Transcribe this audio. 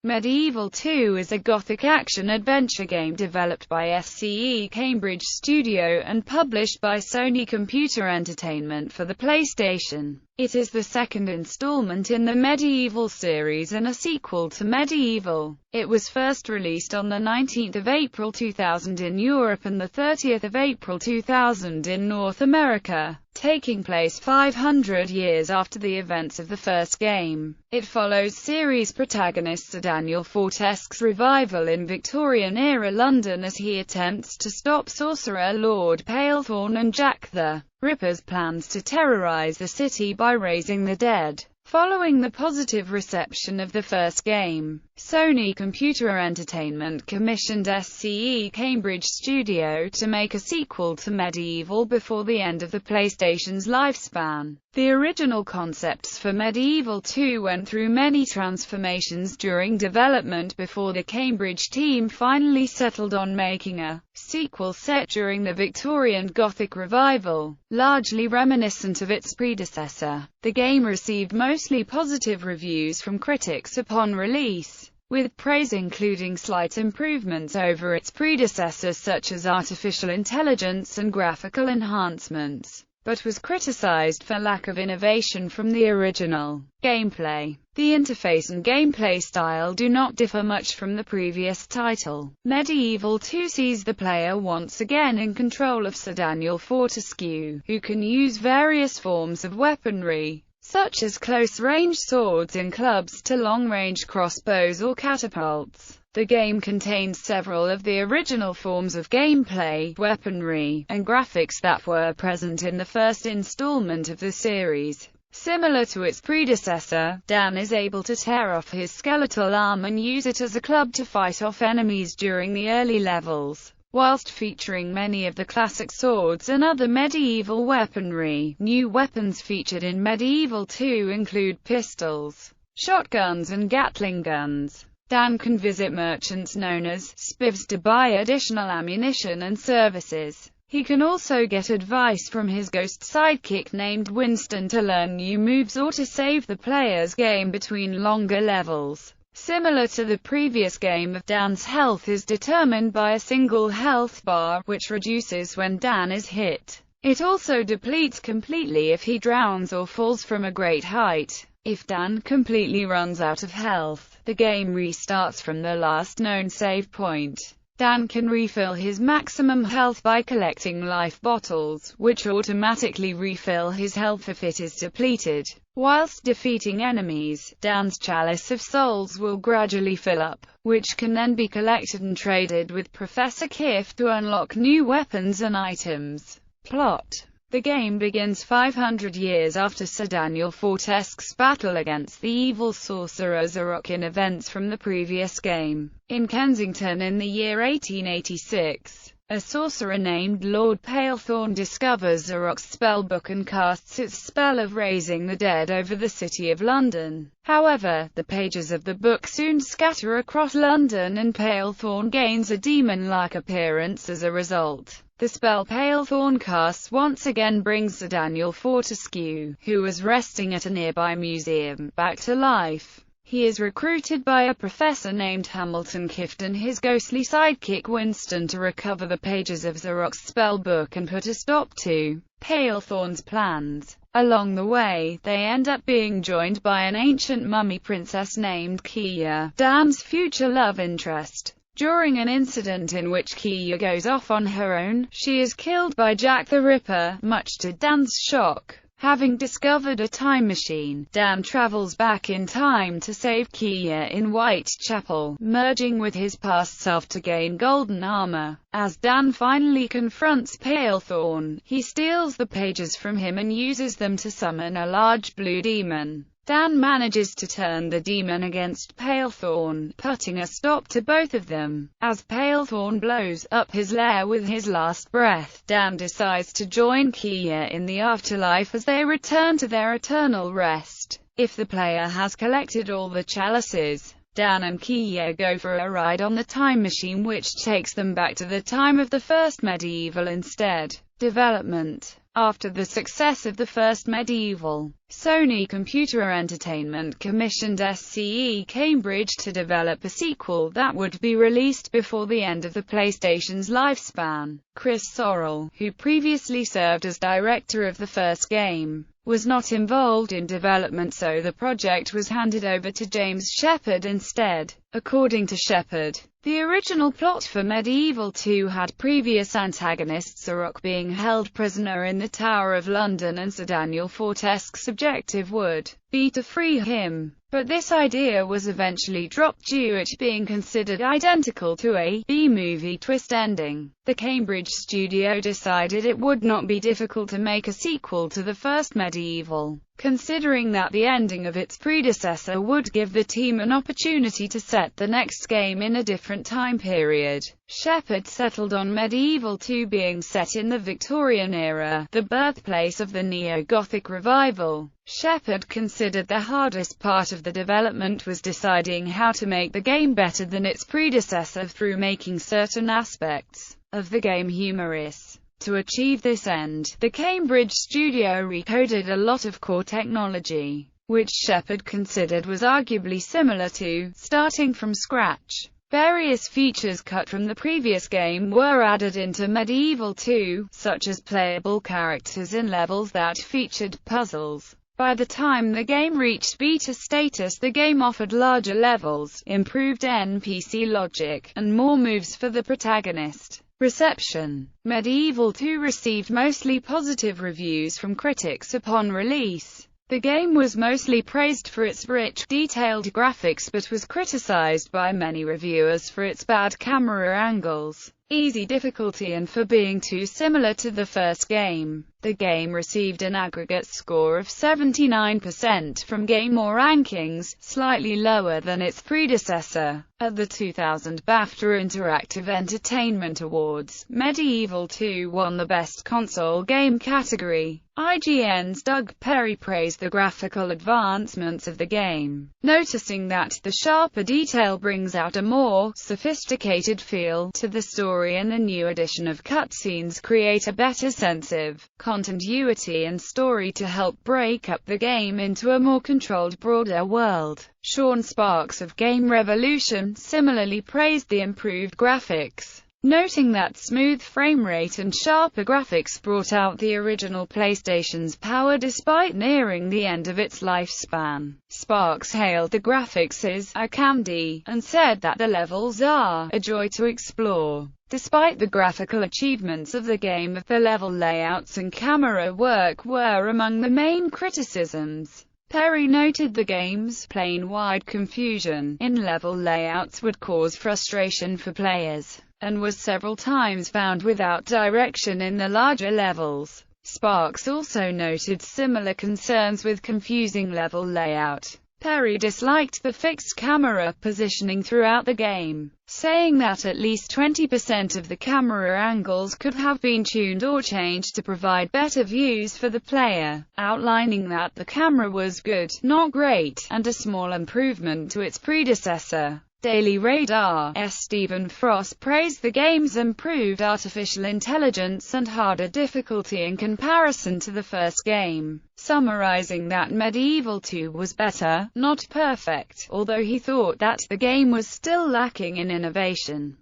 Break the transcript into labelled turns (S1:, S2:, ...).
S1: MediEvil II is a Gothic action-adventure game developed by SCE Cambridge Studio and published by Sony Computer Entertainment for the PlayStation. It is the second installment in the MediEvil series and a sequel to MediEvil. It was first released on the 19th of April 2000 in Europe and the 30th of April 2000 in North America, taking place 500 years after the events of the first game. It follows series protagonist Sir Daniel Fortesque's revival in Victorian-era London as he attempts to stop sorcerer Lord Palethorn and Jack the Ripper's plans to terrorize the city by raising the dead. Following the positive reception of the first game, Sony Computer Entertainment commissioned SCE Cambridge Studio to make a sequel to MediEvil before the end of the PlayStation's lifespan. The original concepts for MediEvil II went through many transformations during development before the Cambridge team finally settled on making a sequel set during the Victorian Gothic revival, largely reminiscent of its predecessor. The game received mostly positive reviews from critics upon release, with praise including slight improvements over its predecessors such as artificial intelligence and graphical enhancements, but was criticized for lack of innovation from the original. Gameplay. The interface and gameplay style do not differ much from the previous title. MediEvil II sees the player once again in control of Sir Daniel Fortesque, who can use various forms of weaponry, such as close-range swords and clubs to long-range crossbows or catapults. The game contains several of the original forms of gameplay, weaponry, and graphics that were present in the first installment of the series. Similar to its predecessor, Dan is able to tear off his skeletal arm and use it as a club to fight off enemies during the early levels. Whilst featuring many of the classic swords and other medieval weaponry, new weapons featured in MediEvil II include pistols, shotguns and Gatling guns. Dan can visit merchants known as spivs to buy additional ammunition and services. He can also get advice from his ghost sidekick named Winston to learn new moves or to save the player's game between longer levels. Similar to the previous game, Dan's health is determined by a single health bar, which reduces when Dan is hit. It also depletes completely if he drowns or falls from a great height. If Dan completely runs out of health, the game restarts from the last known save point. Dan can refill his maximum health by collecting life bottles, which automatically refill his health if it is depleted. Whilst defeating enemies, Dan's Chalice of Souls will gradually fill up, which can then be collected and traded with Professor Kiff to unlock new weapons and items. Plot. The game begins 500 years after Sir Daniel Fortesque's battle against the evil sorcerer Zarok in events from the previous game. In Kensington in the year 1886, a sorcerer named Lord Palethorn discovers Zarok's spellbook and casts its spell of raising the dead over the city of London. However, the pages of the book soon scatter across London and Palethorn gains a demon-like appearance as a result. The spell Palethorn casts once again brings Sir Daniel Fortesque, who was resting at a nearby museum, back to life. He is recruited by a professor named Hamilton Kift and his ghostly sidekick Winston to recover the pages of Zarok's spellbook and put a stop to Palethorn's plans. Along the way, they end up being joined by an ancient mummy princess named Kia, Dan's future love interest. During an incident in which Kia goes off on her own, she is killed by Jack the Ripper, much to Dan's shock. Having discovered a time machine, Dan travels back in time to save Kia in Whitechapel, merging with his past self to gain golden armor. As Dan finally confronts Palethorn, he steals the pages from him and uses them to summon a large blue demon. Dan manages to turn the demon against Palethorn, putting a stop to both of them. As Palethorn blows up his lair with his last breath, Dan decides to join Kia in the afterlife as they return to their eternal rest. If the player has collected all the chalices, Dan and Kia go for a ride on the time machine which takes them back to the time of the first MediEvil instead. Development. After the success of the first MediEvil, Sony Computer Entertainment commissioned SCE Cambridge to develop a sequel that would be released before the end of the PlayStation's lifespan. Chris Sorrell, who previously served as director of the first game, was not involved in development, so the project was handed over to James Shepard instead. According to Shepard, the original plot for MediEvil II had previous antagonists Zarok being held prisoner in the Tower of London, and Sir Daniel Fortesque's objective would be to free him. But this idea was eventually dropped due to it being considered identical to a B-movie twist ending. The Cambridge studio decided it would not be difficult to make a sequel to the first MediEvil, considering that the ending of its predecessor would give the team an opportunity to set the next game in a different time period. Shepard settled on MediEvil II being set in the Victorian era, the birthplace of the neo-Gothic revival. Shepard considered the hardest part of the development was deciding how to make the game better than its predecessor through making certain aspects of the game humorous. To achieve this end, the Cambridge studio recoded a lot of core technology, which Shepard considered was arguably similar to starting from scratch. Various features cut from the previous game were added into MediEvil II, such as playable characters in levels that featured puzzles. By the time the game reached beta status, the game offered larger levels, improved NPC logic, and more moves for the protagonist. Reception. MediEvil II received mostly positive reviews from critics upon release. The game was mostly praised for its rich, detailed graphics but was criticized by many reviewers for its bad camera angles, easy difficulty, and for being too similar to the first game. The game received an aggregate score of 79% from Game More rankings, slightly lower than its predecessor. At the 2000 BAFTA Interactive Entertainment Awards, MediEvil II won the Best Console Game category. IGN's Doug Perry praised the graphical advancements of the game, noticing that the sharper detail brings out a more sophisticated feel to the story, and the new addition of cutscenes create a better sense of continuity and story to help break up the game into a more controlled, broader world. Sean Sparks of Game Revolution similarly praised the improved graphics, noting that smooth frame rate and sharper graphics brought out the original PlayStation's power despite nearing the end of its lifespan. Sparks hailed the graphics as eye candy, and said that the levels are a joy to explore. Despite the graphical achievements of the game, the level layouts and camera work were among the main criticisms. Perry noted the game's plain-wide confusion in level layouts would cause frustration for players, and was several times found without direction in the larger levels. Sparks also noted similar concerns with confusing level layout. Perry disliked the fixed camera positioning throughout the game, saying that at least 20% of the camera angles could have been tuned or changed to provide better views for the player, outlining that the camera was good, not great, and a small improvement to its predecessor. Daily Radar's Stephen Frost praised the game's improved artificial intelligence and harder difficulty in comparison to the first game, summarizing that MediEvil II was better, not perfect, although he thought that the game was still lacking in innovation.